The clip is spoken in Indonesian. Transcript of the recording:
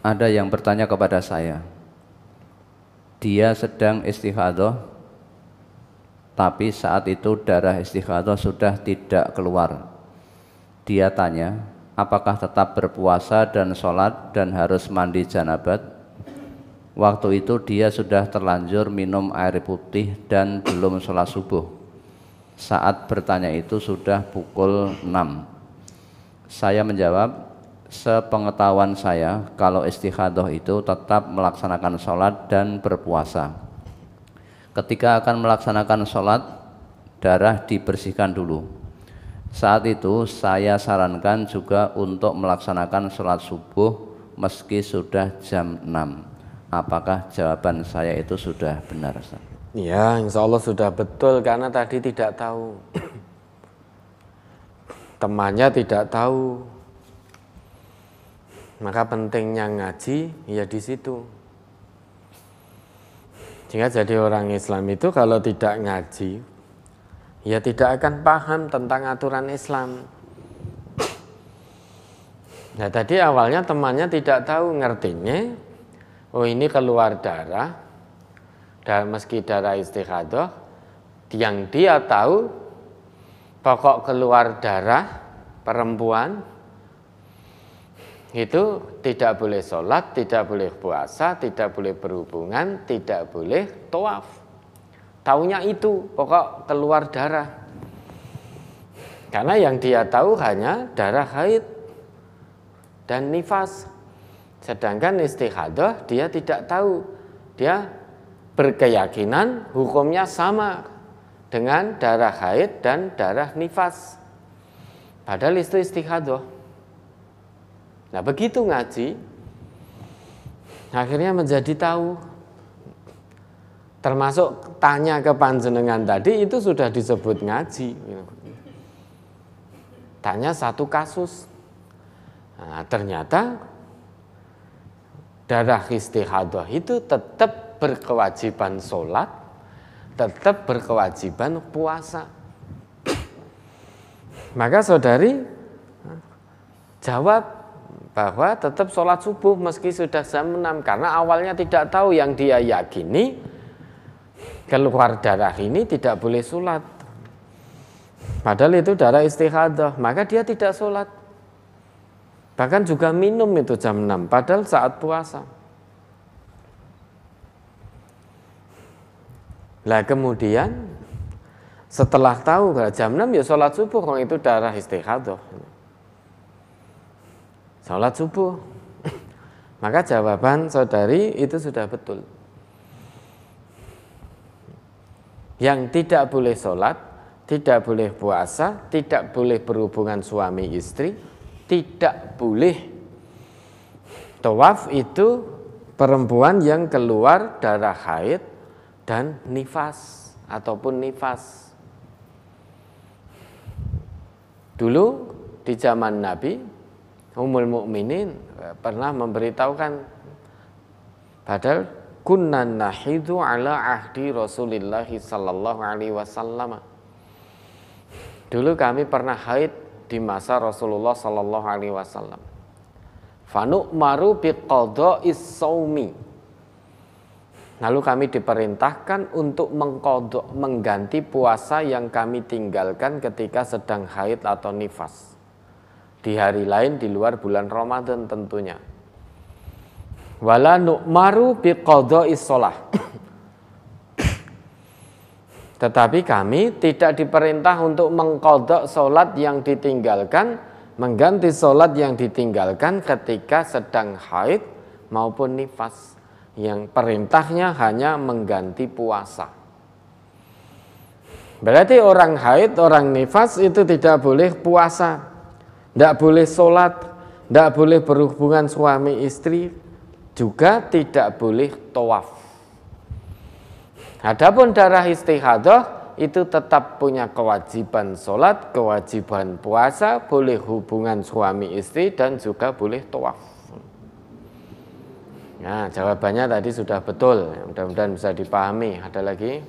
Ada yang bertanya kepada saya, dia sedang istighadah, tapi saat itu darah istighadah sudah tidak keluar. Dia tanya, apakah tetap berpuasa dan sholat dan harus mandi janabat? Waktu itu dia sudah terlanjur minum air putih dan belum sholat subuh. Saat bertanya itu sudah pukul 6. Saya menjawab, sepengetahuan saya, kalau istighadah itu tetap melaksanakan sholat dan berpuasa. Ketika akan melaksanakan sholat, darah dibersihkan dulu. Saat itu saya sarankan juga untuk melaksanakan sholat subuh meski sudah jam 6. Apakah jawaban saya itu sudah benar, Ustaz? Ya, insya Allah sudah betul, karena tadi tidak tahu. Temannya tidak tahu. Maka pentingnya ngaji ya di situ. Sehingga jadi orang Islam itu kalau tidak ngaji, ya tidak akan paham tentang aturan Islam. Nah tadi awalnya temannya tidak tahu, ngertinya, oh ini keluar darah, dan meski darah istighadah, yang dia tahu pokok keluar darah perempuan itu tidak boleh sholat, tidak boleh puasa, tidak boleh berhubungan, tidak boleh tawaf. Taunya itu pokok keluar darah. Karena yang dia tahu hanya darah haid dan nifas. Sedangkan istighadah dia tidak tahu. Dia berkeyakinan hukumnya sama dengan darah haid dan darah nifas. Padahal itu istighadah. Nah begitu ngaji, akhirnya menjadi tahu. Termasuk tanya ke panjenengan tadi itu sudah disebut ngaji. Tanya satu kasus. Nah, ternyata darah istighadah itu tetap berkewajiban sholat, tetap berkewajiban puasa. Maka saudari jawab bahwa tetap sholat subuh meski sudah jam 6, karena awalnya tidak tahu. Yang dia yakini keluar darah ini tidak boleh sholat, padahal itu darah istighadah, maka dia tidak sholat, bahkan juga minum itu jam 6 padahal saat puasa. Lah kemudian setelah tahu jam 6 ya sholat subuh, kalau itu darah istighadah, sholat subuh. Maka jawaban saudari itu sudah betul. Yang tidak boleh sholat, tidak boleh puasa, tidak boleh berhubungan suami istri, tidak boleh tawaf itu perempuan yang keluar darah haid dan nifas ataupun nifas. Dulu di zaman Nabi, Ummul Mukminin pernah memberitahukan, padahal kunna nahidu ala ahdi Rasulillah sallallahu alaihi wasallam. Dulu kami pernah haid di masa Rasulullah sallallahu alaihi wasallam. Fanu'maru biqada'is shaumi. Lalu kami diperintahkan untuk mengqadha, mengganti puasa yang kami tinggalkan ketika sedang haid atau nifas. Di hari lain di luar bulan Ramadan tentunya. Wala nu'maru biqada'is shalah. Tetapi kami tidak diperintah untuk mengqadha salat yang ditinggalkan, mengganti salat yang ditinggalkan ketika sedang haid maupun nifas. Yang perintahnya hanya mengganti puasa. Berarti orang haid, orang nifas itu tidak boleh puasa, tidak boleh sholat, tidak boleh berhubungan suami istri, juga tidak boleh tawaf. Adapun darah istighadah itu tetap punya kewajiban sholat, kewajiban puasa, boleh hubungan suami istri, dan juga boleh tawaf. Nah, jawabannya tadi sudah betul. Mudah-mudahan bisa dipahami. Ada lagi?